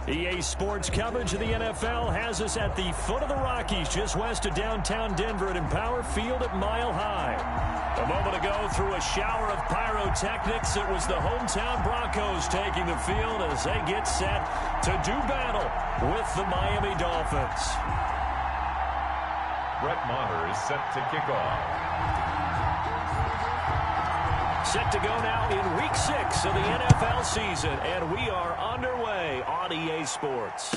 EA Sports coverage of the NFL has us at the foot of the Rockies, just west of downtown Denver at Empower Field at Mile High. A moment ago, through a shower of pyrotechnics, it was the hometown Broncos taking the field as they get set to do battle with the Miami Dolphins. Brett Maher is set to kick off. Set to go now in Week 6 of the NFL season, and we are underway on EA Sports.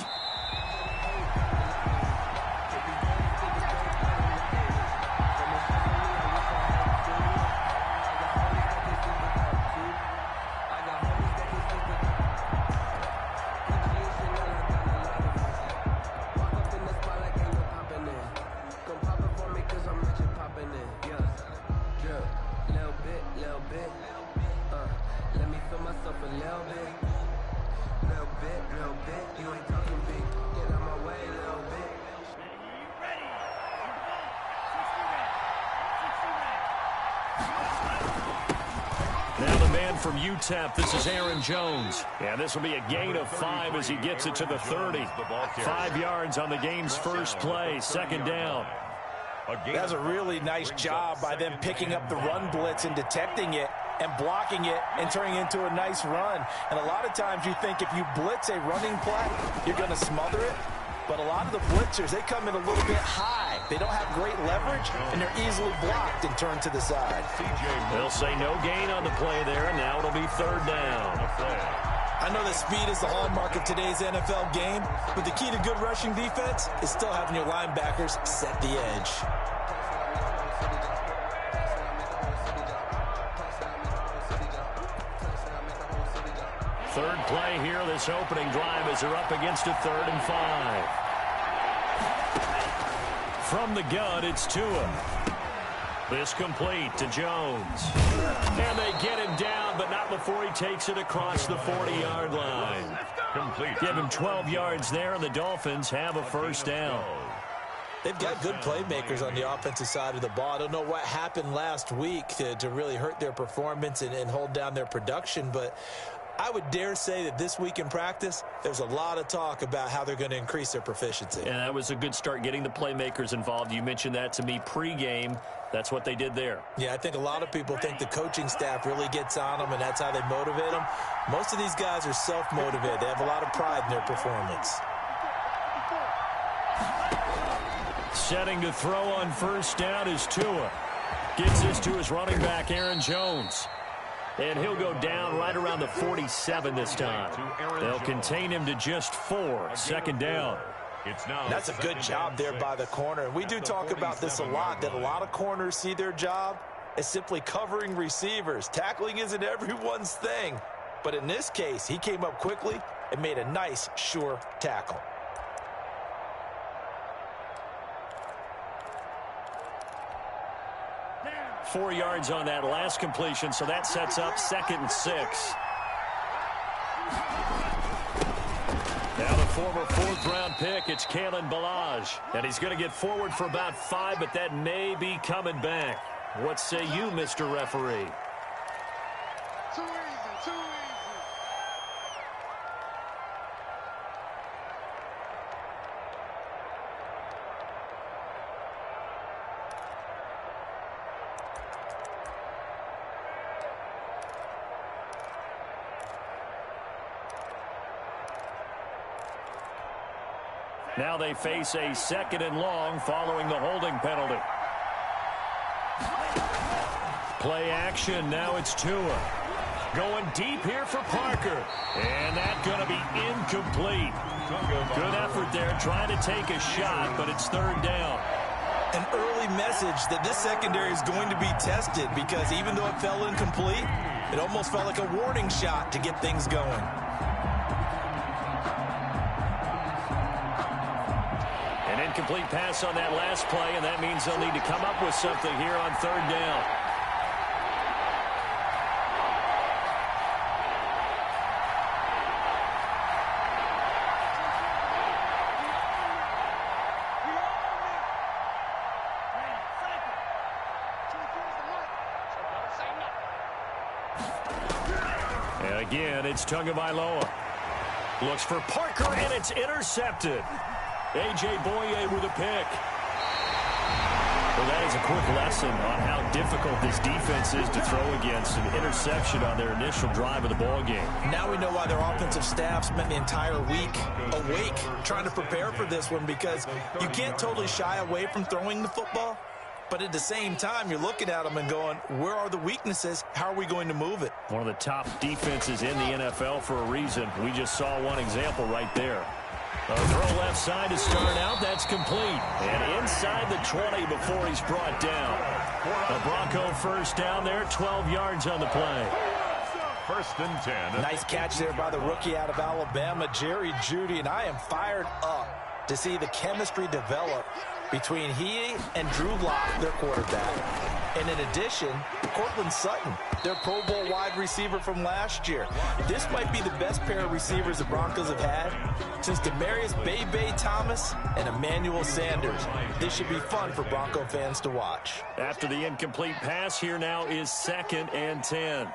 From UTEP, this is Aaron Jones. And this will be a gain of 5 as he gets it to the 30. 5 yards on the game's first play, second down. That's a really nice job by them picking up the run blitz and detecting it and blocking it and turning it into a nice run. And a lot of times you think if you blitz a running play, you're going to smother it. But a lot of the blitzers, they come in a little bit high. They don't have great leverage, and they're easily blocked and turned to the side. They'll say no gain on the play there, and now it'll be third down. I know that speed is the hallmark of today's NFL game, but the key to good rushing defense is still having your linebackers set the edge. Third play here, this opening drive as they're up against a 3rd and 5. From the gun, it's Tua. This complete to Jones. And they get him down, but not before he takes it across the 40-yard line. Complete. Give him 12 yards there, and the Dolphins have a first down. They've got good playmakers on the offensive side of the ball. I don't know what happened last week to really hurt their performance and hold down their production, but I would dare say that this week in practice, there's a lot of talk about how they're going to increase their proficiency. And that was a good start, getting the playmakers involved. You mentioned that to me pregame. That's what they did there. Yeah, I think a lot of people think the coaching staff really gets on them, and that's how they motivate them. Most of these guys are self-motivated. They have a lot of pride in their performance. Setting to throw on first down is Tua. Gets this to his running back, Aaron Jones. And he'll go down right around the 47 this time. They'll contain him to just 4. Second down. That's a good job there by the corner. And we do talk about this a lot, that a lot of corners see their job as simply covering receivers. Tackling isn't everyone's thing. But in this case, he came up quickly and made a nice, sure tackle. Four yards on that last completion, so that sets up 2nd and 6. Now the former 4th-round pick, it's Kalen Ballage. And he's going to get forward for about 5, but that may be coming back. What say you, Mr. Referee? Too easy, too easy. Now they face a 2nd and long following the holding penalty. Play action. Now it's Tua. Going deep here for Parker. And that's going to be incomplete. Good effort there trying to take a shot, but it's 3rd down. An early message that this secondary is going to be tested, because even though it fell incomplete, it almost felt like a warning shot to get things going. Incomplete pass on that last play, and that means they'll need to come up with something here on 3rd down. And again, it's Tagovailoa. Looks for Parker, and it's intercepted. A.J. Boye with a pick. Well, that is a quick lesson on how difficult this defense is to throw against. An interception on their initial drive of the ball game. Now we know why their offensive staff spent the entire week awake trying to prepare for this one, because you can't totally shy away from throwing the football. But at the same time, you're looking at them and going, where are the weaknesses? How are we going to move it? One of the top defenses in the NFL for a reason. We just saw one example right there. A throw left side to start out. That's complete. And inside the 20 before he's brought down. The Bronco first down there, 12 yards on the play. First and 10. Nice catch there by the rookie out of Alabama, Jerry Jeudy. And I am fired up to see the chemistry develop between he and Drew Lock, their quarterback. And in addition, Cortland Sutton, their Pro Bowl wide receiver from last year. This might be the best pair of receivers the Broncos have had since Demaryius Bebe Thomas and Emmanuel Sanders. This should be fun for Bronco fans to watch. After the incomplete pass, here now is 2nd and 10.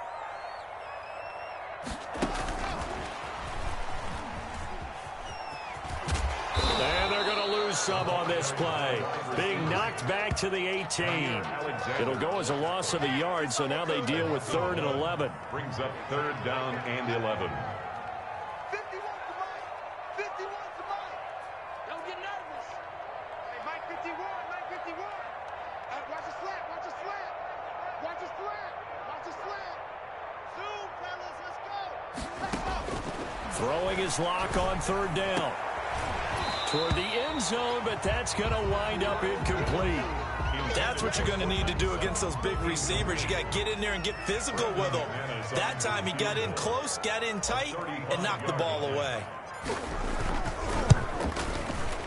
And they're going to lose some on this play. Being knocked back to the 18. It'll go as a loss of a yard, so now they deal with 3rd and 11. Brings up 3rd down and 11. 51 to Mike. 51 to Mike. Don't get nervous. Hey, Mike 51, Mike 51. Watch the slant, watch the slant. Watch the slant, watch the slant. Zoom, fellas, let's go. Let's go. Throwing his Lock on 3rd down. Toward the end zone, but that's going to wind up incomplete. That's what you're going to need to do against those big receivers. You got to get in there and get physical with them. That time he got in close, got in tight, and knocked the ball away.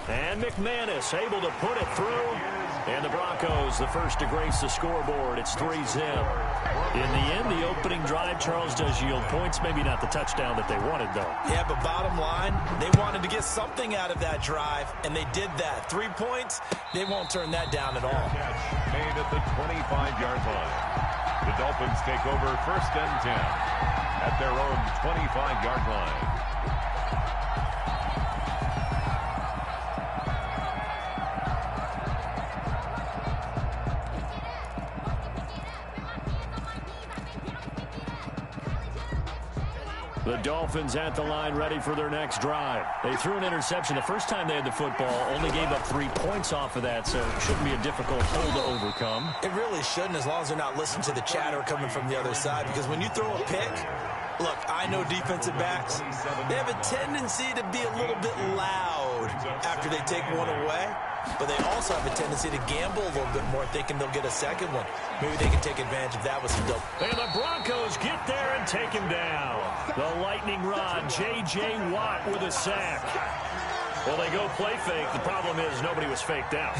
And McManus able to put it through. And the Broncos, the first to grace the scoreboard. It's 3-0. In the end, the opening drive, Charles, does yield points. Maybe not the touchdown that they wanted, though. Yeah, but bottom line, they wanted to get something out of that drive, and they did that. 3 points, they won't turn that down at all. Catch made at the 25-yard line. The Dolphins take over 1st and 10 at their own 25-yard line. The Dolphins at the line ready for their next drive. They threw an interception the first time they had the football, only gave up 3 points off of that, so it shouldn't be a difficult hole to overcome. It really shouldn't, as long as they're not listening to the chatter coming from the other side, because when you throw a pick, look, I know defensive backs, they have a tendency to be a little bit loud after they take one away, but they also have a tendency to gamble a little bit more, thinking they'll get a second one. Maybe they can take advantage of that with some dope. And the Broncos get there and take him down. The lightning rod, J.J. Watt with a sack. Well, they go play fake. The problem is nobody was faked out.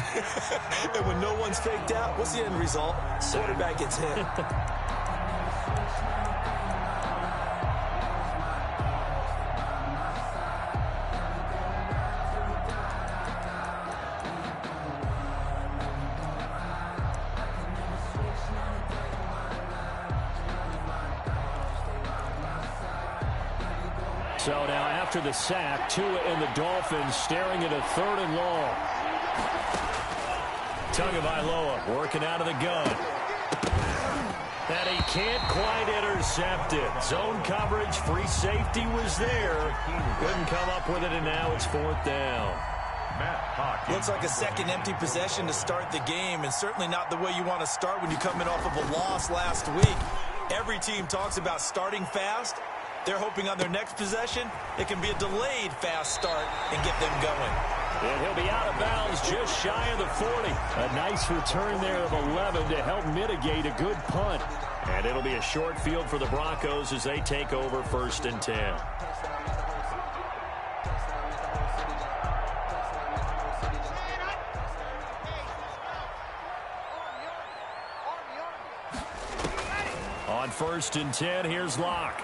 And when no one's faked out, what's the end result? Quarterback gets hit. So now after the sack, Tua and the Dolphins staring at a 3rd and long. Tagovailoa working out of the gun. That he can't quite intercept it. Zone coverage, free safety was there. Couldn't come up with it, and now it's 4th down. Looks like a second empty possession to start the game, and certainly not the way you want to start when you're coming off of a loss last week. Every team talks about starting fast. They're hoping on their next possession, it can be a delayed fast start and get them going. And he'll be out of bounds just shy of the 40. A nice return there of 11 to help mitigate a good punt. And it'll be a short field for the Broncos as they take over 1st and 10. On 1st and 10, here's Locke.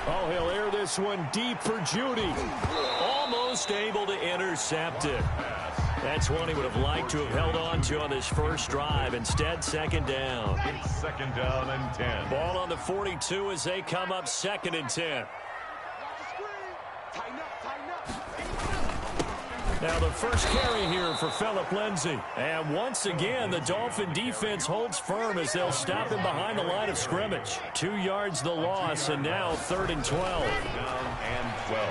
Oh, he'll air this one deep for Jeudy. Almost able to intercept it. That's one he would have liked to have held on to on this first drive. Instead, 2nd down. It's 2nd down and 10. Ball on the 42 as they come up 2nd and 10. Watch the screen. Now the first carry here for Phillip Lindsay. And once again, the Dolphin defense holds firm as they'll stop him behind the line of scrimmage. 2 yards the loss, and now 3rd and 12. Down and 12.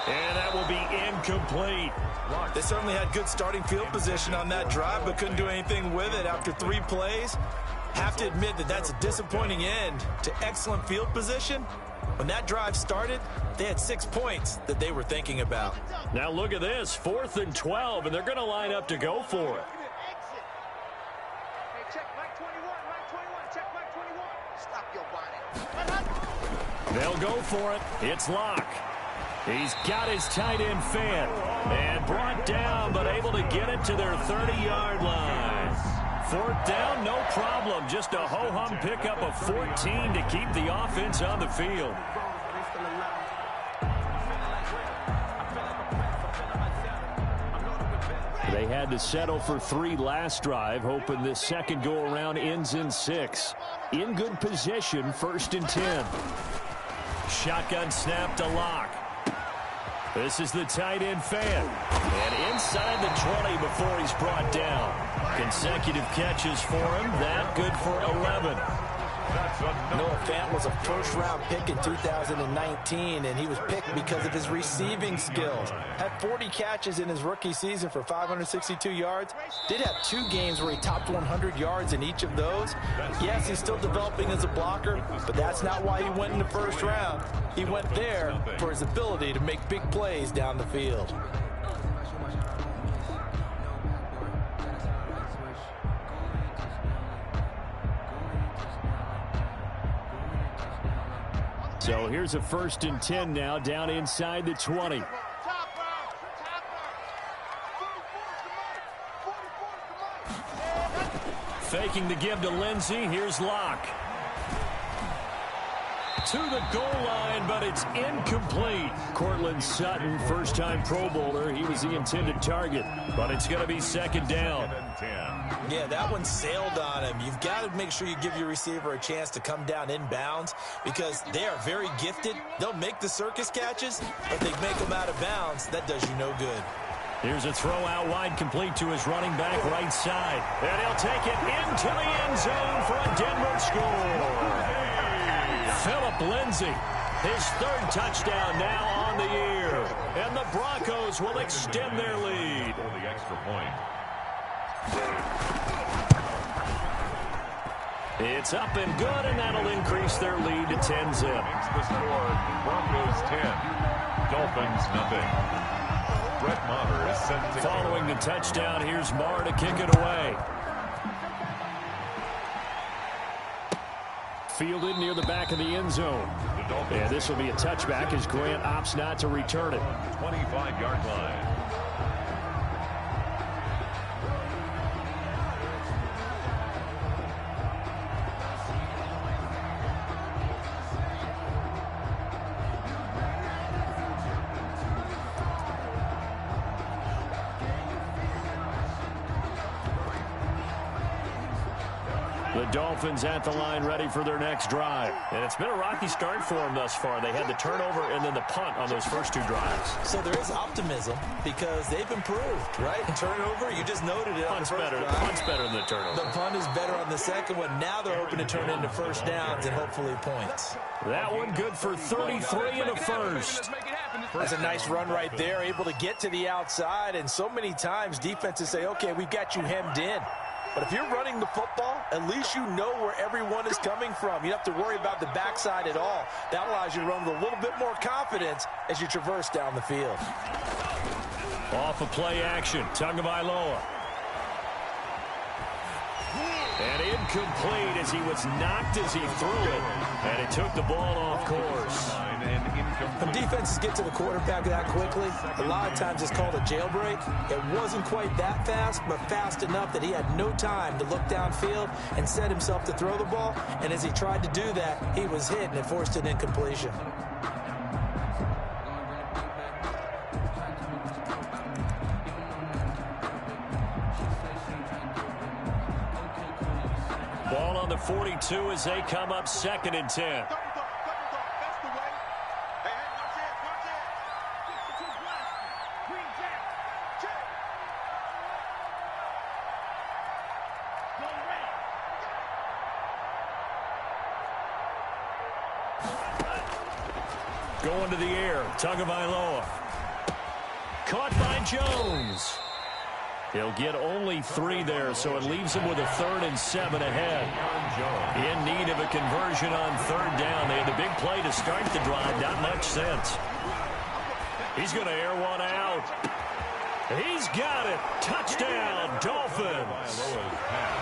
And that will be incomplete. They certainly had good starting field position on that drive, but couldn't do anything with it after 3 plays. Have to admit that that's a disappointing end to excellent field position. When that drive started, they had 6 points that they were thinking about. Now look at this, 4th and 12, and they're going to line up to go for it. They'll go for it. It's Locke. He's got his tight end fan and brought down, but able to get it to their 30-yard line. 4th down, no problem. Just a ho-hum pickup of 14 to keep the offense on the field. They had to settle for 3 last drive, hoping this second go-around ends in 6. In good position, 1st and 10. Shotgun snap to Locke. This is the tight end fan. And inside the 20 before he's brought down. Consecutive catches for him. That good for 11. Noah Fant was a first-round pick in 2019, and he was picked because of his receiving skills. Had 40 catches in his rookie season for 562 yards. Did have 2 games where he topped 100 yards in each of those. Yes, he's still developing as a blocker, but that's not why he went in the first round. He went there for his ability to make big plays down the field. So here's a 1st and 10 now, down inside the 20. Faking the give to Lindsay. Here's Locke. To the goal line, but it's incomplete. Cortland Sutton, first-time Pro Bowler. He was the intended target, but it's going to be 2nd down. Yeah, that one sailed on him. You've got to make sure you give your receiver a chance to come down inbounds because they are very gifted. They'll make the circus catches, but they make them out of bounds. That does you no good. Here's a throw out wide, complete to his running back right side. And he'll take it into the end zone for a Denver score. Phillip Lindsay, his 3rd touchdown now on the year. And the Broncos will extend their lead. For the extra point. It's up and good, and that'll increase their lead to 10-zip. Makes the score. Broncos 10. Dolphins nothing. Brett Maher is sent to Following the touchdown, here's Maher to kick it away. Fielded near the back of the end zone. And this will be a touchback as Grant opts not to return it. 25-yard line. The Dolphins at the line ready for their next drive. And it's been a rocky start for them thus far. They had the turnover and then the punt on those first 2 drives. So there is optimism because they've improved, right? Turnover, you just noted it. Punt's better than the turnover. The punt is better on the second one. Now they're hoping to turn into first downs and hopefully points. That one good for 33 and a first. That's a nice run right there, able to get to the outside. And so many times defenses say, okay, we've got you hemmed in. But if you're running the football, at least you know where everyone is coming from. You don't have to worry about the backside at all. That allows you to run with a little bit more confidence as you traverse down the field. Off of play action, Tagovailoa. And incomplete as he was knocked as he threw it. And it took the ball off course. When defenses get to the quarterback that quickly, a lot of times it's called a jailbreak. It wasn't quite that fast, but fast enough that he had no time to look downfield and set himself to throw the ball. And as he tried to do that, he was hit and it forced an incompletion. Ball on the 42 as they come up 2nd and 10. That's the way. Hey, Going to the air. Tagovailoa. Caught by Jones. He'll get only 3 there, so it leaves him with a 3rd and 7 ahead. In need of a conversion on 3rd down. They had a big play to start the drive. Not much sense. He's going to air one out. He's got it. Touchdown, Dolphins.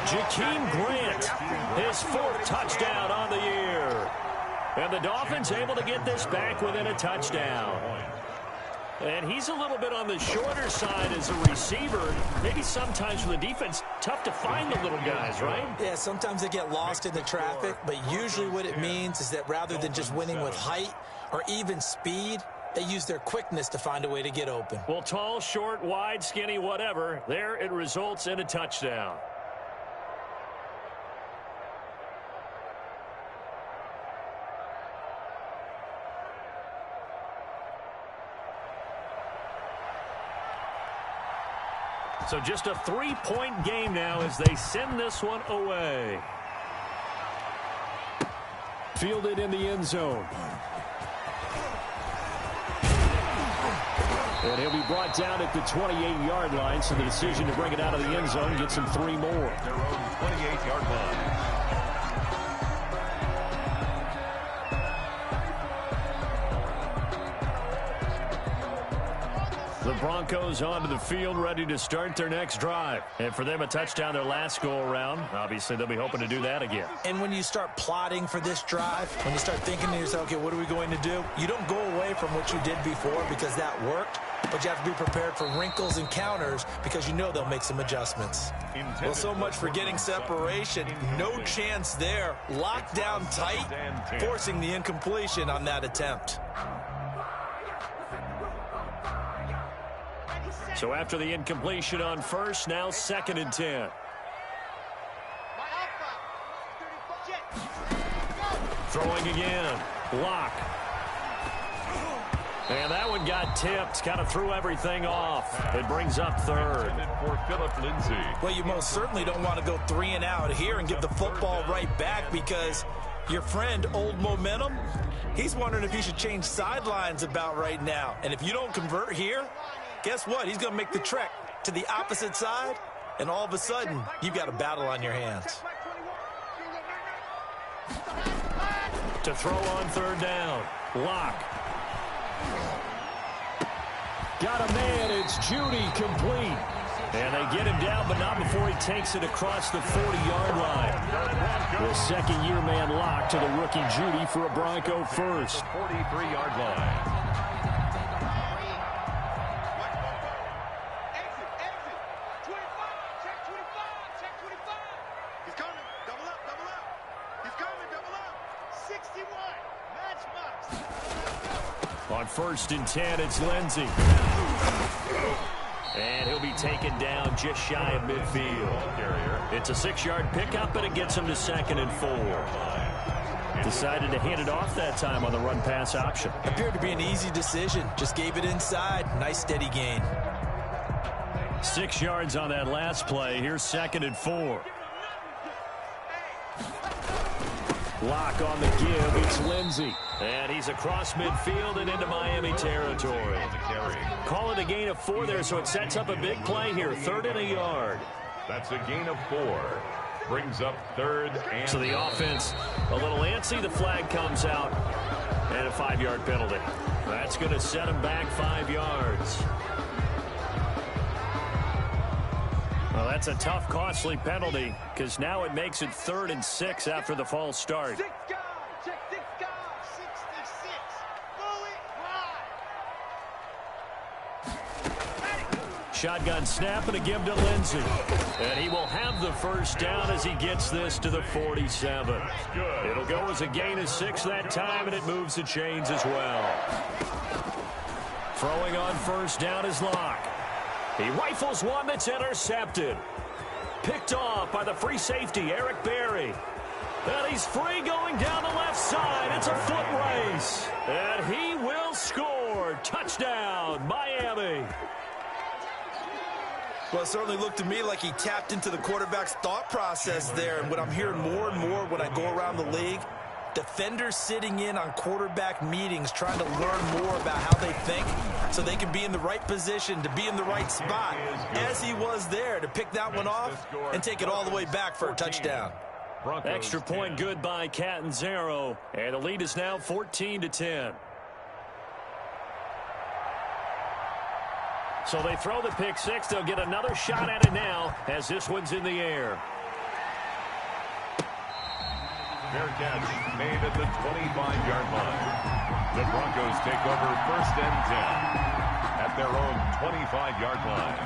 Jakeem Grant, his 4th touchdown on the year. And the Dolphins able to get this back within a touchdown. And he's a little bit on the shorter side as a receiver. Maybe sometimes for the defense, tough to find the little guys, right? Yeah, sometimes they get lost in the traffic, but usually what it means is that rather than just winning with height or even speed, they use their quickness to find a way to get open. Well, tall, short, wide, skinny, whatever, there it results in a touchdown. So just a 3-point game now as they send this one away. Fielded in the end zone. And he'll be brought down at the 28-yard line, so the decision to bring it out of the end zone gets him 3 more. Their own 28-yard line. The Broncos onto the field, ready to start their next drive. And for them, a touchdown their last go-around. Obviously, they'll be hoping to do that again. And when you start plotting for this drive, when you start thinking to yourself, okay, what are we going to do? You don't go away from what you did before because that worked, but you have to be prepared for wrinkles and counters because you know they'll make some adjustments. Well, so much for getting separation. No chance there. Locked down tight, forcing the incompletion on that attempt. So after the incompletion on first, now 2nd and 10. Throwing again. Lock. And that one got tipped. Kind of threw everything off. It brings up 3rd. For Philip Lindsay. Well, you most certainly don't want to go 3 and out here and give the football right back because your friend, Old Momentum, he's wondering if he should change sidelines about right now. And if you don't convert here, guess what? He's going to make the trek to the opposite side, and all of a sudden, you've got a battle on your hands. To throw on 3rd down. Lock. Got a man. It's Judy complete. And they get him down, but not before he takes it across the 40-yard line. The second-year man Lock to the rookie Judy for a Bronco first. 43-yard line. On 1st and 10, it's Lindsay. And he'll be taken down just shy of midfield. It's a 6-yard pickup, and it gets him to 2nd and 4. Decided to hand it off that time on the run-pass option. Appeared to be an easy decision. Just gave it inside. Nice steady gain. 6 yards on that last play. Here's 2nd and 4. Lock on the give. It's Lindsay. And he's across midfield and into Miami territory. Call it a gain of 4 there, so it sets up a big play here. 3rd and a yard. That's a gain of 4. Brings up 3rd and... So the offense a little antsy. The flag comes out. And a 5-yard penalty. That's going to set him back 5 yards. Well, that's a tough, costly penalty because now it makes it 3rd and 6 after the false start. 6 guys. Check 6 guys. 66. Fully. Shotgun snap and a give to Lindsay. And he will have the first down as he gets this to the 47. It'll go as a gain of 6 that time, and it moves the chains as well. Throwing on 1st down is Lock. He rifles one that's intercepted. Picked off by the free safety, Eric Berry. And he's free going down the left side. It's a foot race. And he will score. Touchdown, Miami. Well, it certainly looked to me like he tapped into the quarterback's thought process there. And what I'm hearing more and more when I go around the league, Defenders sitting in on quarterback meetings trying to learn more about how they think so they can be in the right position to be in the right spot, as he was there to pick that one off and take it all the way back for a touchdown. Extra point good by Catanzaro, and the lead is now 14-10. So they throw the pick six. They'll get another shot at it now as this one's in the air. Fair catch made at the 25-yard line. The Broncos take over 1st and 10 at their own 25-yard line.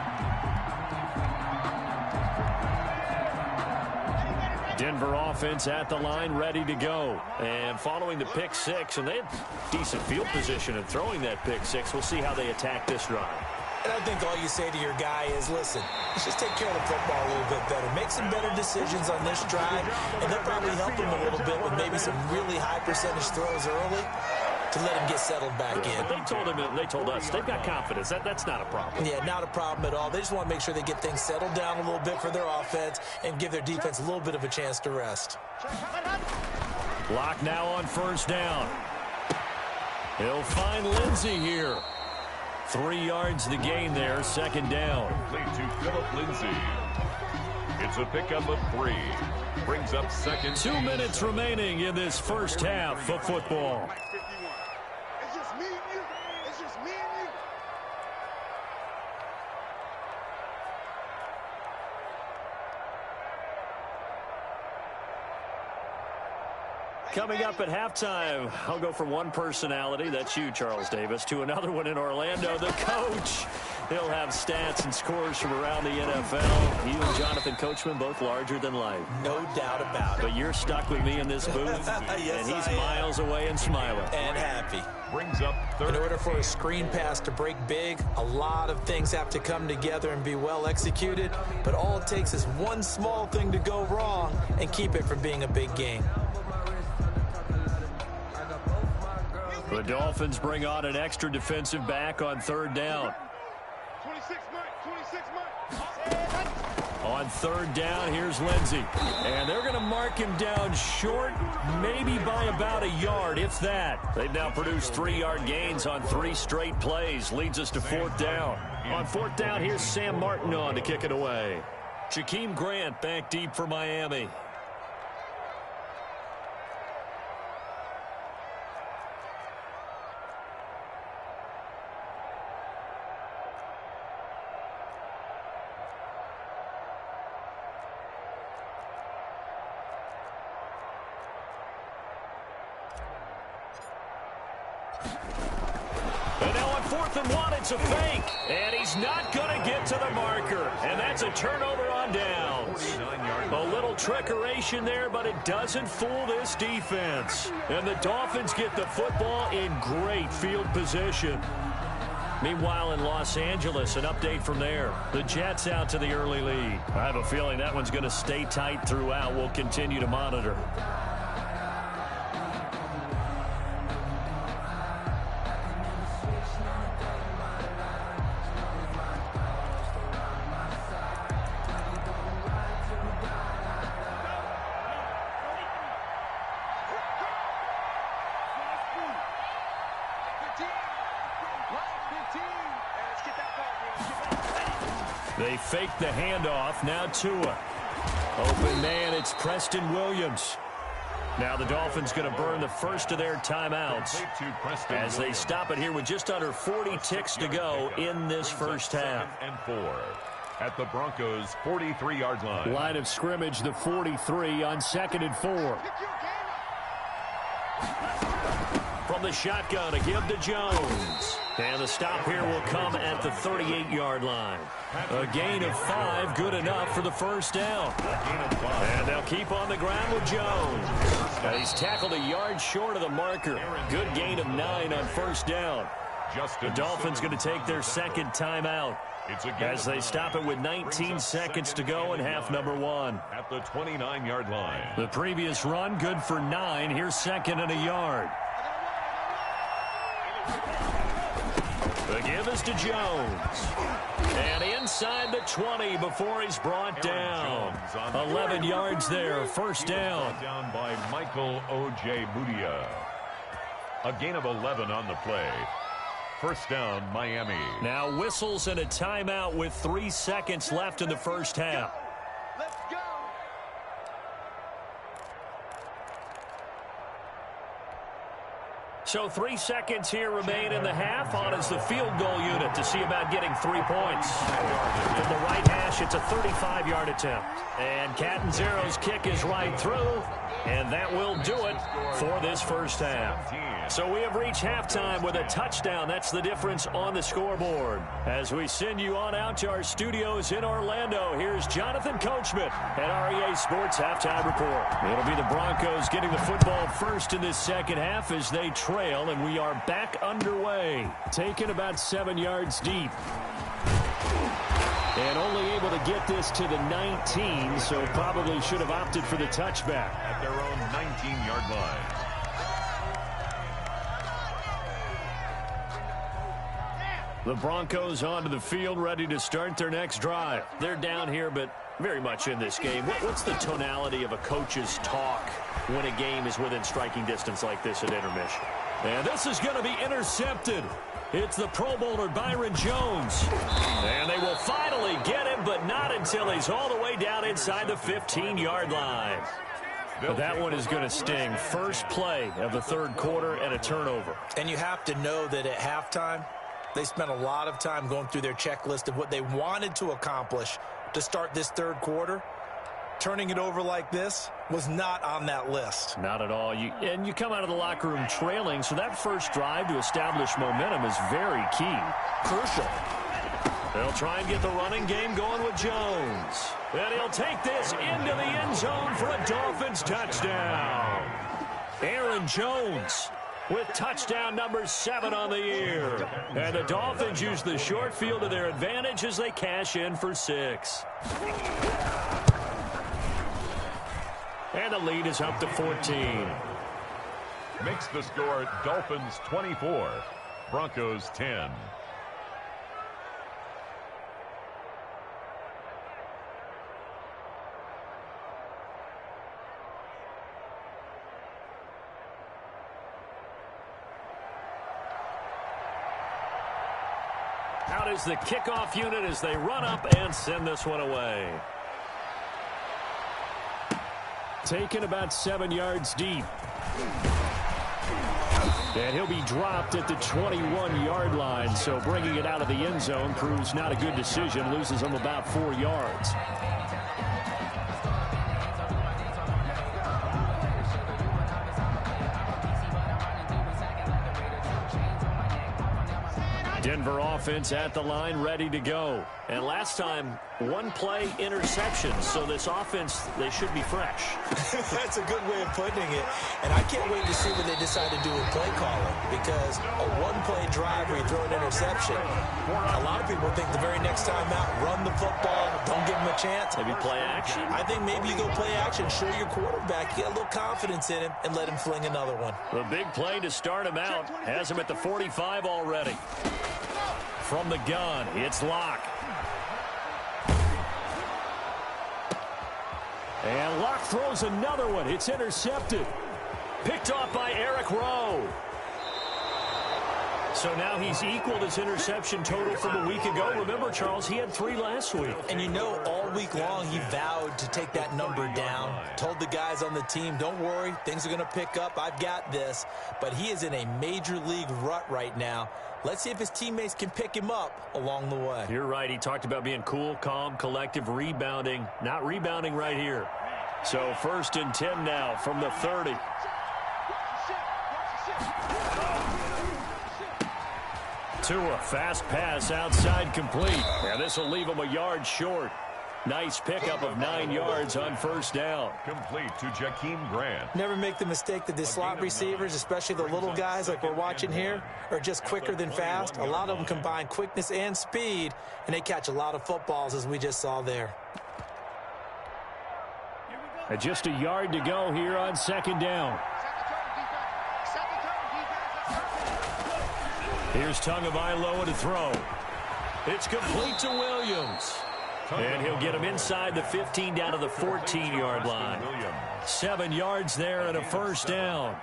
Denver offense at the line, ready to go. And following the pick six, and they had decent field position in throwing that pick six. We'll see how they attack this drive. And I think all you say to your guy is, listen, let's just take care of the football a little bit better. Make some better decisions on this drive, and they'll probably help him a little bit with maybe some really high percentage throws early to let him get settled back in. But they told us they've got confidence. That's not a problem. Yeah, not a problem at all. They just want to make sure they get things settled down a little bit for their offense and give their defense a little bit of a chance to rest. Block now on 1st down. He'll find Lindsey here. 3 yards to gain there, 2nd down. Complete to Phillip Lindsay. It's a pickup of 3. Brings up 2nd. 2 minutes remaining in this first half of football. It's just me and you. It's just me and you. Coming up at halftime, I'll go from one personality, that's you, Charles Davis, to another one in Orlando, the coach. He'll have stats and scores from around the NFL. You and Jonathan Coachman, both larger than life. No doubt about it. But you're stuck with me in this booth, Yes, and he's I am. miles away and smiling. And happy. Brings up 3rd. In order for a screen pass to break big, a lot of things have to come together and be well executed. But all it takes is one small thing to go wrong and keep it from being a big game. The Dolphins bring on an extra defensive back on 3rd down. 26 Mike. On 3rd down, here's Lindsey. And they're going to mark him down short, maybe by about a yard, if that. They've now produced 3-yard gains on 3 straight plays. Leads us to 4th down. On 4th down, here's Sam Martin on to kick it away. Jakeem Grant back deep for Miami. And now on 4th and 1, it's a fake. And he's not going to get to the marker. And that's a turnover on downs. A little trickeration there, but it doesn't fool this defense. And the Dolphins get the football in great field position. Meanwhile, in Los Angeles, an update from there. The Jets out to the early lead. I have a feeling that one's going to stay tight throughout. We'll continue to monitor. They fake the handoff. Now Tua. Open man, it's Preston Williams. Now the Dolphins going to burn the first of their timeouts as they stop it here with just under 40 ticks to go in this first half. 2nd and 4 at the Broncos' 43-yard line. Line of scrimmage, the 43 on 2nd and 4. From the shotgun, a give to Jones. And the stop here will come at the 38-yard line. A gain of 5, good enough for the first down. And they'll keep on the ground with Jones. And he's tackled a yard short of the marker. Good gain of 9 on 1st down. The Dolphins going to take their 2nd timeout as they stop it with 19 seconds to go in half number 1. At the 29-yard line. The previous run, good for 9. Here's 2nd and a yard. The give is to Jones. And inside the 20 before he's brought down. 11 yards there, first down. Down by Michael O.J. Mudia. A gain of 11 on the play. First down, Miami. Now whistles and a timeout with 3 seconds left in the first half. Let's go. So 3 seconds here remain in the half. On is the field goal unit to see about getting 3 points. From the right hash, it's a 35-yard attempt. And Catanzero's kick is right through. And that will do it for this first half. So we have reached halftime with a touchdown. That's the difference on the scoreboard. As we send you on out to our studios in Orlando, here's Jonathan Coachman at REA Sports Halftime Report. It'll be the Broncos getting the football first in this second half as they trail, and we are back underway. Taken about 7 yards deep. And only able to get this to the 19, so probably should have opted for the touchback. At their own 19-yard line. The Broncos onto the field, ready to start their next drive. They're down here, but very much in this game. What's the tonality of a coach's talk when a game is within striking distance like this at intermission? And this is going to be intercepted. It's the Pro Bowler Byron Jones. And they will finally get him, but not until he's all the way down inside the 15-yard line. But that one is going to sting. First play of the third quarter and a turnover. And you have to know that at halftime, they spent a lot of time going through their checklist of what they wanted to accomplish to start this third quarter. Turning it over like this was not on that list. Not at all. And you come out of the locker room trailing, so that first drive to establish momentum is very key. Crucial. They'll try and get the running game going with Jones. And he'll take this into the end zone for a Dolphins touchdown. Aaron Jones with touchdown number 7 on the year. And the Dolphins use the short field to their advantage as they cash in for 6. And the lead is up to 14. Makes the score Dolphins 24, Broncos 10. Out is the kickoff unit as they run up and send this one away. Taken about 7 yards deep. And he'll be dropped at the 21-yard line, so bringing it out of the end zone proves not a good decision, loses him about 4 yards. Denver offense at the line, ready to go. And last time, 1 play interception. So this offense, they should be fresh. That's a good way of putting it. And I can't wait to see what they decide to do with play calling. Because a 1-play drive where you throw an interception, a lot of people think the very next time out, run the football, don't give him a chance. Maybe play action. I think maybe you go play action, show your quarterback, get a little confidence in him, and let him fling another one. The big play to start him out has him at the 45 already. From the gun, it's Locke. And Locke throws another one. It's intercepted. Picked off by Eric Rowe. So now he's equaled his interception total from a week ago. Remember, Charles, he had 3 last week. And you know, all week long he vowed to take that number down. Told the guys on the team, don't worry, things are going to pick up. I've got this. But he is in a major league rut right now. Let's see if his teammates can pick him up along the way. You're right. He talked about being cool, calm, collective, rebounding. Not rebounding right here. So 1st and 10 now from the 30. To a fast pass outside complete. And this will leave him a yard short. Nice pickup of 9 yards on 1st down. Complete to Jakeem Grant. Never make the mistake that the slot receivers, especially the little guys like we're watching here, are just quicker than fast. A lot of them combine quickness and speed, and they catch a lot of footballs, as we just saw there. And just a yard to go here on 2nd down. Here's Tagovailoa to throw. It's complete to Williams. And he'll get him inside the 15 down to the 14-yard line. 7 yards there and a first down.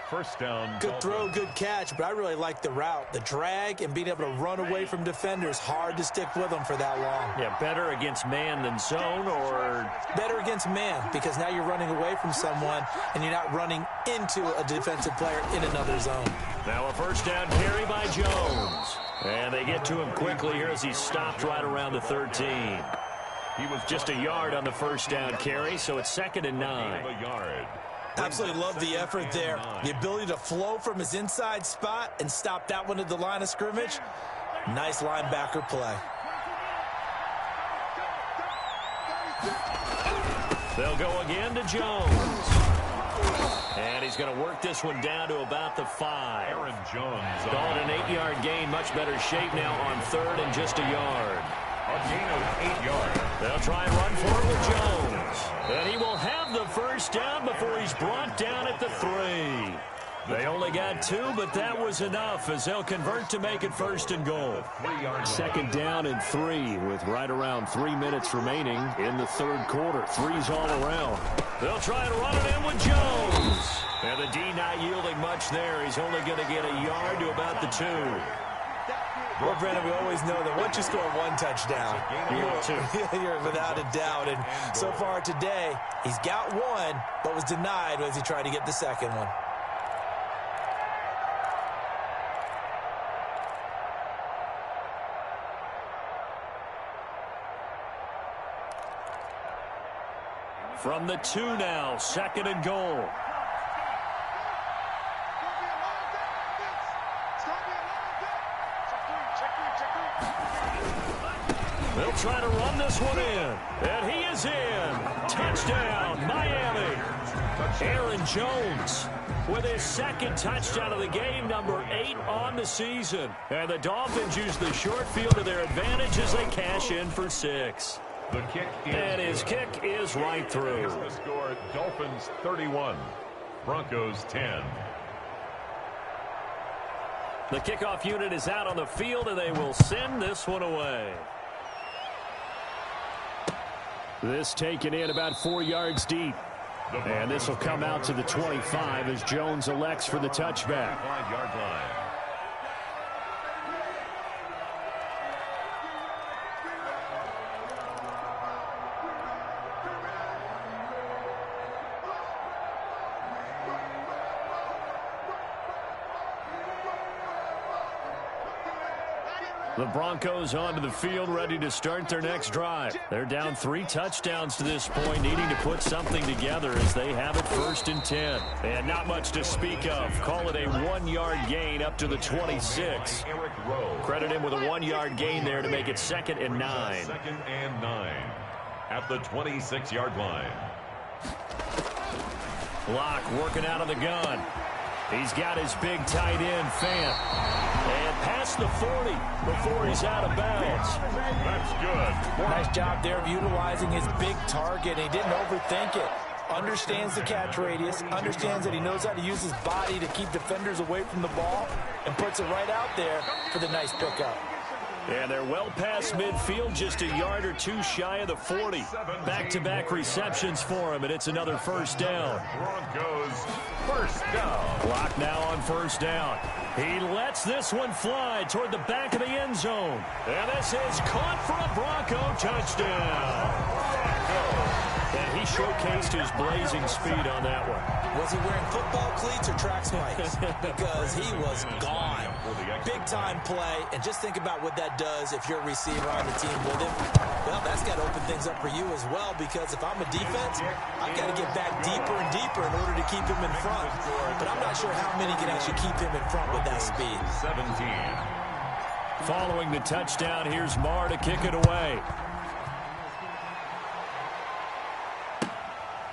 First down. Good throw, good catch, but I really like the route. The drag and being able to run away from defenders. Hard to stick with them for that long. Yeah, better against man than zone, or? Better against man, because now you're running away from someone and you're not running into a defensive player in another zone. Now a first down carry by Jones. And they get to him quickly here as he stopped right around the 13. He was just a yard on the first down carry, so it's 2nd and 9. Absolutely love the effort there. The ability to flow from his inside spot and stop that one at the line of scrimmage. Nice linebacker play. They'll go again to Jones. And he's going to work this one down to about the 5. Aaron Jones. Call it an 8-yard gain. Much better shape now on 3rd and just a yard. A gain of 8 yards. They'll try and run for it with Jones. And he will have the first down before he's brought down at the 3. They only got 2, but that was enough as they'll convert to make it 1st and goal. 2nd down and 3 with right around 3 minutes remaining in the 3rd quarter. 3's all around. They'll try and run it in with Jones. And the D not yielding much there. He's only going to get a yard to about the 2. Well, Brennan, we always know that once you score 1 touchdown, you're without a doubt. And so far today, he's got 1, but was denied as he tried to get the 2nd one. From the 2 now, 2nd and goal. They'll try to run this one in. And he is in. Touchdown, Miami. Aaron Jones with his 2nd touchdown of the game, number 8 on the season. And the Dolphins use the short field to their advantage as they cash in for 6. The kick is and his kick is right through. The score, Dolphins 31, Broncos 10. The kickoff unit is out on the field, and they will send this one away. This taken in about 4 yards deep. And this will come out to the 25 as Jones elects for the touchback. 5-yard line. The Broncos onto the field, ready to start their next drive. They're down 3 touchdowns to this point, needing to put something together as they have it 1st and 10. And not much to speak of. Call it a 1-yard gain up to the 26. Credit him with a 1-yard gain there to make it 2nd and 9. 2nd and 9 at the 26-yard line. Locke working out of the gun. He's got his big tight end, Fant. And past the 40 before he's out of bounds. That's good. Nice job there of utilizing his big target. He didn't overthink it. Understands the catch radius. Understands that he knows how to use his body to keep defenders away from the ball. And puts it right out there for the nice pickup. And they're well past midfield, just a yard or 2 shy of the 40. Back-to-back receptions for him, and it's another first down. Broncos first down. Clock now on first down. He lets this one fly toward the back of the end zone. And this is caught for a Bronco touchdown. And he showcased his blazing speed on that one. Was he wearing football cleats or track spikes? Because he was gone. Big-time play, and just think about what that does if you're a receiver on the team with him. Well, that's got to open things up for you as well, because if I'm a defense, I've got to get back deeper and deeper in order to keep him in front. But I'm not sure how many can actually keep him in front with that speed. 17. Following the touchdown, here's Marr to kick it away.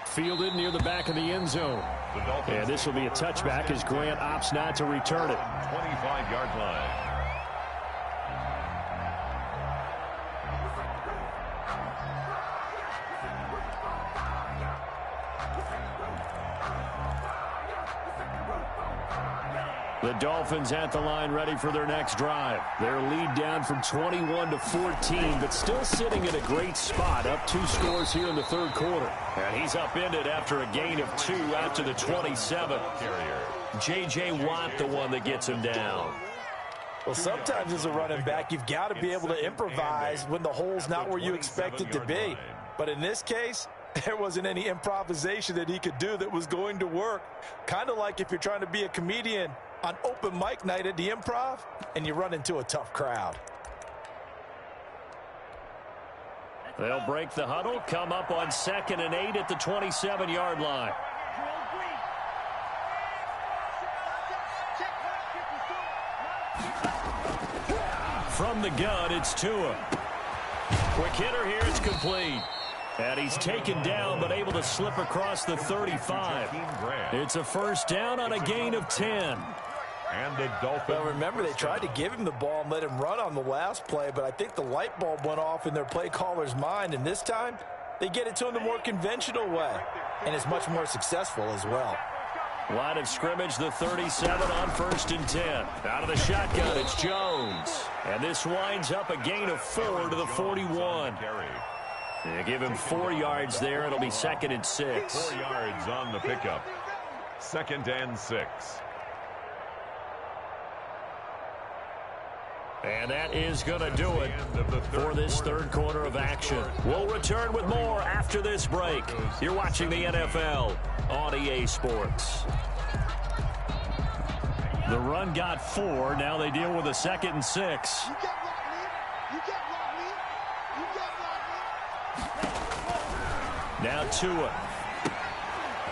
Fielded near the back of the end zone. And this will be a touchback as Grant opts not to return it. 25-yard line. The Dolphins at the line ready for their next drive. Their lead down from 21 to 14, but still sitting in a great spot, up 2 scores here in the third quarter. And he's upended after a gain of 2 out to the 27. J.J. Watt, the one that gets him down. Well, sometimes as a running back, you've got to be able to improvise when the hole's not where you expect it to be. But in this case, there wasn't any improvisation that he could do that was going to work. Kind of like if you're trying to be a comedian on open mic night at the Improv and you run into a tough crowd. They'll break the huddle, come up on 2nd and 8 at the 27-yard line. From the gun, it's Tua. Quick hitter here, it's complete. And he's taken down, but able to slip across the 35. It's a first down on a gain of 10. And the Dolphins. Well, remember, they tried to give him the ball and let him run on the last play, but I think the light bulb went off in their play caller's mind, and this time they get it to him the more conventional way, and it's much more successful as well. Line of scrimmage, the 37 on 1st and 10. Out of the shotgun, it's Jones. And this winds up a gain of 4 to the 41. They give him 4 yards there. It'll be 2nd and 6. 4 yards on the pickup. 2nd and 6. And that is going to do it for this third quarter of action. We'll return with more after this break. You're watching the NFL on EA Sports. The run got 4. Now they deal with a 2nd and 6. Now Tua.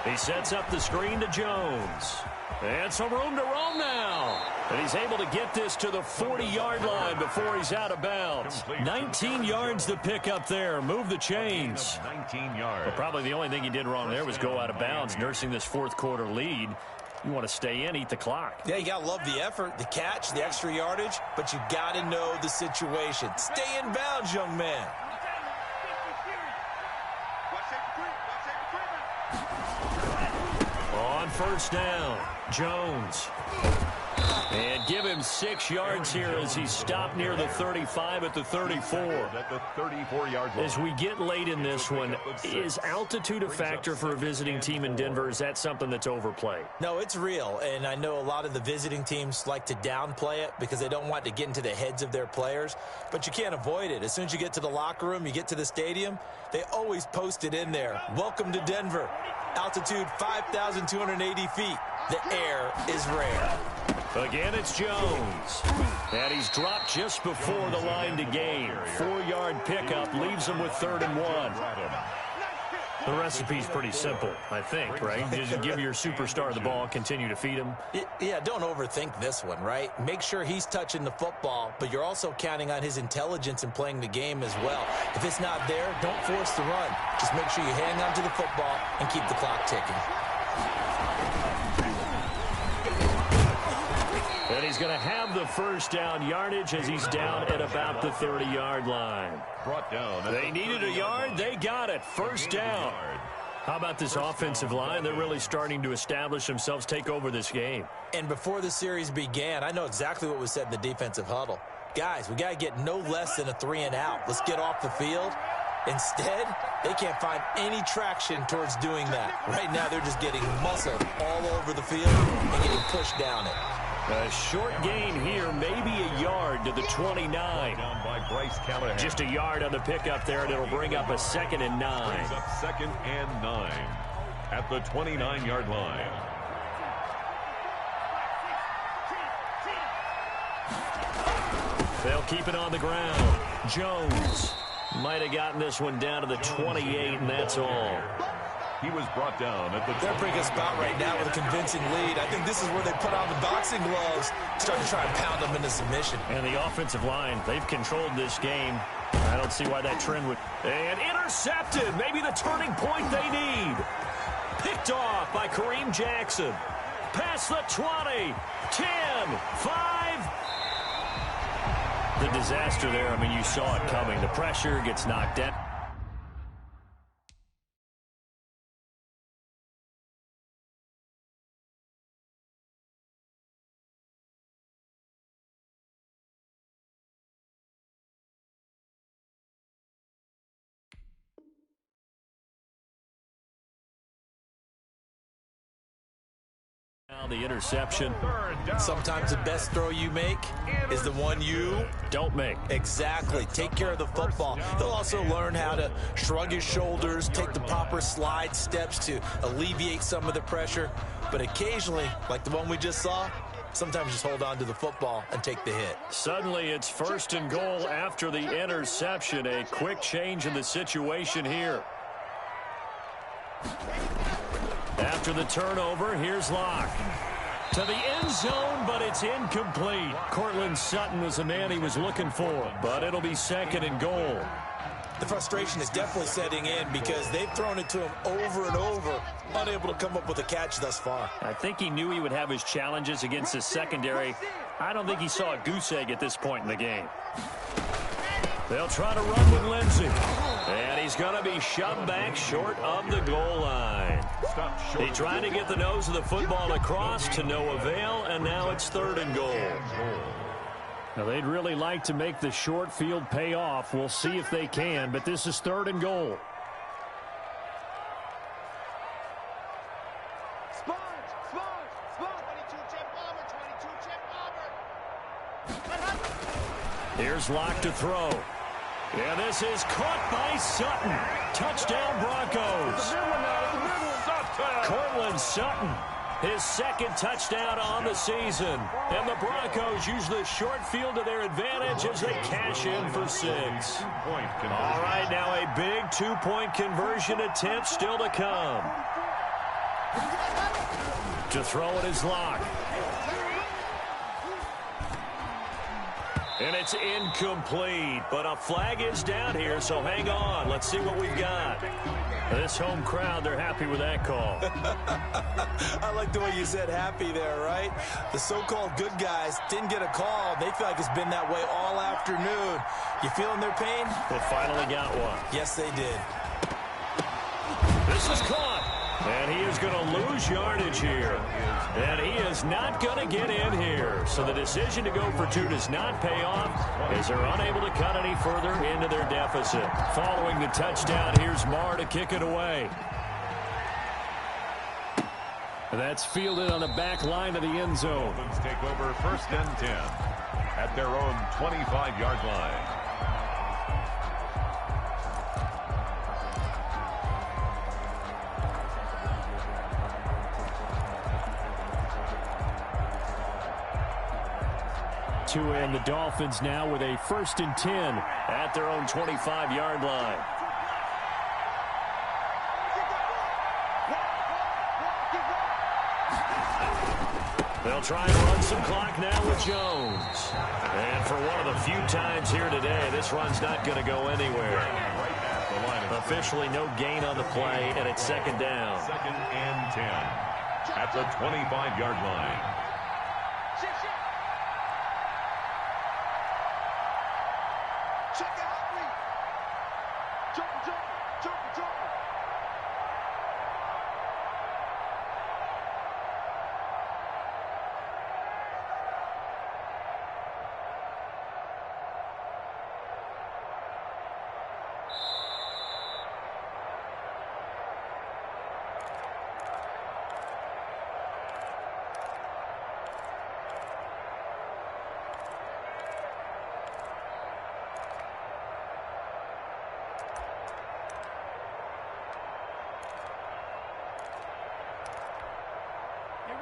He sets up the screen to Jones. And some room to roam now. And he's able to get this to the 40-yard line before he's out of bounds. 19 yards to pick up there. Move the chains. 19 yards. But probably the only thing he did wrong there was go out of bounds, nursing this fourth quarter lead. You want to stay in, eat the clock. Yeah, you got to love the effort, the catch, the extra yardage, but you got to know the situation. Stay in bounds, young man. On first down, Jones. And give him 6 yards here as he's stopped near the 35 at the 34. At the 34-yard line. As we get late in this one, is altitude a factor for a visiting team in Denver? Is that something that's overplayed? No, it's real, and I know a lot of the visiting teams like to downplay it because they don't want to get into the heads of their players, but you can't avoid it. As soon as you get to the locker room, you get to the stadium, they always post it in there. Welcome to Denver. Altitude 5,280 feet. The air is rare. Again, it's Jones. And he's dropped just before the line to gain. 4-yard pickup leaves him with 3rd and 1. The recipe's pretty simple, I think, right? Just give your superstar the ball, continue to feed him. Yeah, don't overthink this one, right? Make sure he's touching the football, but you're also counting on his intelligence in playing the game as well. If it's not there, don't force the run. Just make sure you hang on to the football and keep the clock ticking. And he's going to have the first down yardage as he's down at about the 30-yard line. Brought down. They needed a yard. They got it. First down. How about this offensive line? They're really starting to establish themselves, take over this game. And before the series began, I know exactly what was said in the defensive huddle. Guys, we got to get no less than a 3-and-out. Let's get off the field. Instead, they can't find any traction towards doing that. Right now, they're just getting muscled all over the field and getting pushed down it. A short gain here, maybe a yard to the 29. Down by Bryce Callahan. Just a yard on the pickup there, and it'll bring up a 2nd and 9. Brings up 2nd and 9 at the 29-yard line. They'll keep it on the ground. Jones might have gotten this one down to the 28, and that's all. He was brought down at the... They're a pretty good spot right now with a convincing lead. I think this is where they put on the boxing gloves, start to try and pound them into submission. And the offensive line, they've controlled this game. I don't see why that trend would... And intercepted! Maybe the turning point they need. Picked off by Kareem Jackson. Past the 20, 10, 5. The disaster there, I mean, you saw it coming. The pressure gets knocked down. the interception. Sometimes the best throw you make is the one you don't make. Exactly. Take care of the football. He'll also learn how to shrug his shoulders, take the proper slide steps to alleviate some of the pressure. But occasionally, like the one we just saw, sometimes just hold on to the football and take the hit. Suddenly it's 1st and goal after the interception. A quick change in the situation here. After the turnover, here's Locke. To the end zone, but it's incomplete. Cortland Sutton was the man he was looking for, but it'll be 2nd and goal. The frustration is definitely setting in because they've thrown it to him over and over, unable to come up with a catch thus far. I think he knew he would have his challenges against his secondary. I don't think he saw a goose egg at this point in the game. They'll try to run with Lindsey. And he's going to be shoved back short of the goal line. He tried to get the nose of the football across to no avail, and now it's 3rd and goal. Now, they'd really like to make the short field pay off. We'll see if they can, but this is 3rd and goal. Sponge, 22-chip bomber. Here's Locke to throw. Yeah, this is caught by Sutton. Touchdown, Broncos. Cortland Sutton, his 2nd touchdown on the season. And the Broncos use the short field to their advantage as they cash in for 6. All right, now a big 2-point conversion attempt still to come. To throw it is Locke. And it's incomplete, but a flag is down here, so hang on. Let's see what we've got. This home crowd, they're happy with that call. I like the way you said happy there, right? The so-called good guys didn't get a call. They feel like it's been that way all afternoon. You feeling their pain? They finally got one. Yes, they did. This is caught. And he is going to lose yardage here. And he is not going to get in here. So the decision to go for 2 does not pay off as they're unable to cut any further into their deficit. Following the touchdown, here's Marr to kick it away. That's fielded on the back line of the end zone. Dolphins take over 1st and 10 at their own 25-yard line. And the Dolphins now with a 1st and 10 at their own 25-yard line. They'll try and run some clock now with Jones. And for one of the few times here today, this run's not going to go anywhere. Officially no gain on the play, and it's 2nd down. 2nd and 10 at the 25-yard line.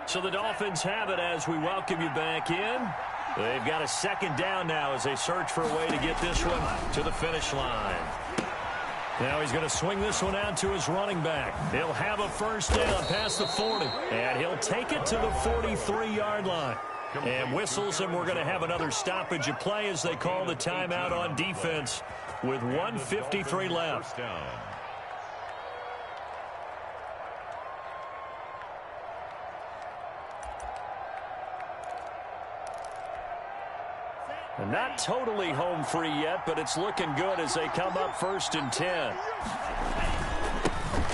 So the Dolphins have it as we welcome you back in. They've got a 2nd down now as they search for a way to get this one to the finish line. Now he's going to swing this one out to his running back. He'll have a 1st down past the 40, and he'll take it to the 43-yard line. And whistles, and we're going to have another stoppage of play as they call the timeout on defense with 1:53 left. And not totally home free yet, but it's looking good as they come up 1st and 10.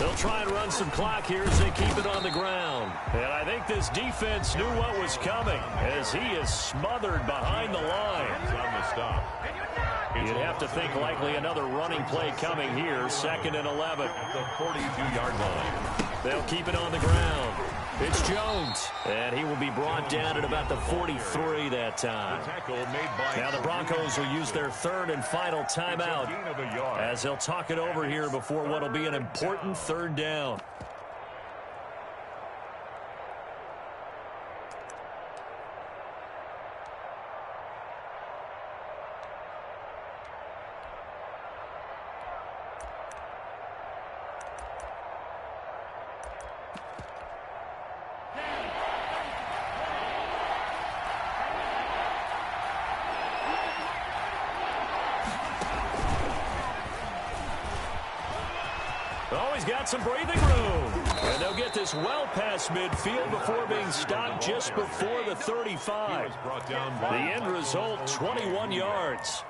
They'll try and run some clock here as they keep it on the ground. And I think this defense knew what was coming as he is smothered behind the line. On the stop. You'd have to think likely another running play coming here, 2nd and 11. The 42-yard line. They'll keep it on the ground. It's Jones, and he will be brought down at about the 43 that time. Now the Broncos will use their third and final timeout as they'll talk it over here before what will be an important third down. Oh, he's got some breathing room. And they'll get this well past midfield before being stopped just before the 35. The end result, 21 yards.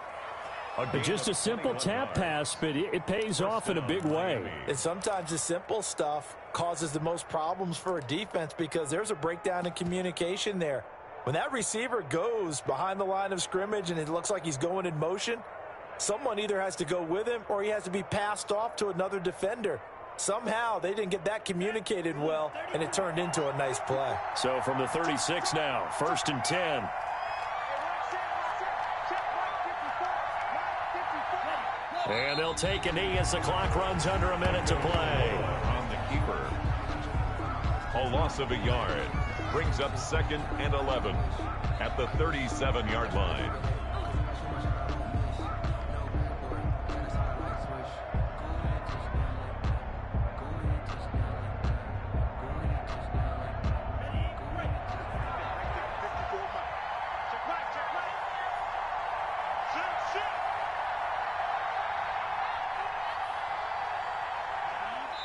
Just a simple tap pass, but it pays off in a big way. And sometimes the simple stuff causes the most problems for a defense because there's a breakdown in communication there. When that receiver goes behind the line of scrimmage and it looks like he's going in motion, someone either has to go with him or he has to be passed off to another defender. Somehow they didn't get that communicated well, and it turned into a nice play. So from the 36 now, 1st and 10. And they'll take a knee as the clock runs under a minute to play. On the keeper. A loss of a yard. Brings up 2nd and 11 at the 37-yard line.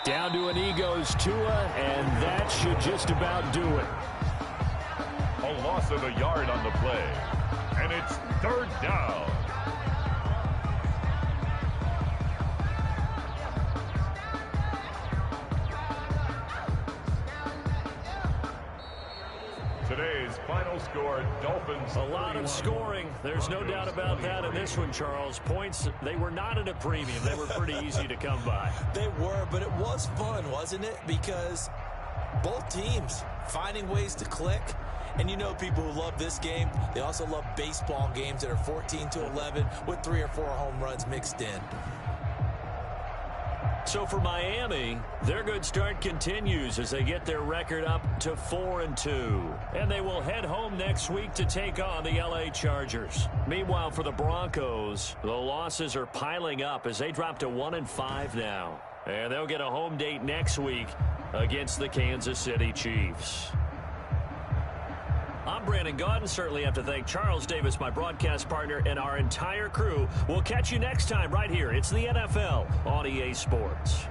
Down to a knee goes Tua, and that should just about do it. A loss of a yard on the play. And it's 3rd down. Today's final score, Dolphins. A lot of scoring. There's no doubt about that in this one, Charles. Points, they were not at a premium. They were pretty easy to come by. They were, but it was fun, wasn't it? Because both teams finding ways to click. And you know people who love this game, they also love baseball games that are 14-11 with 3 or 4 home runs mixed in. So for Miami, their good start continues as they get their record up to 4-2. And they will head home next week to take on the LA Chargers. Meanwhile, for the Broncos, the losses are piling up as they drop to 1-5 now. And they'll get a home date next week against the Kansas City Chiefs. I'm Brandon Gaudin. Certainly have to thank Charles Davis, my broadcast partner, and our entire crew. We'll catch you next time right here. It's the NFL on EA Sports.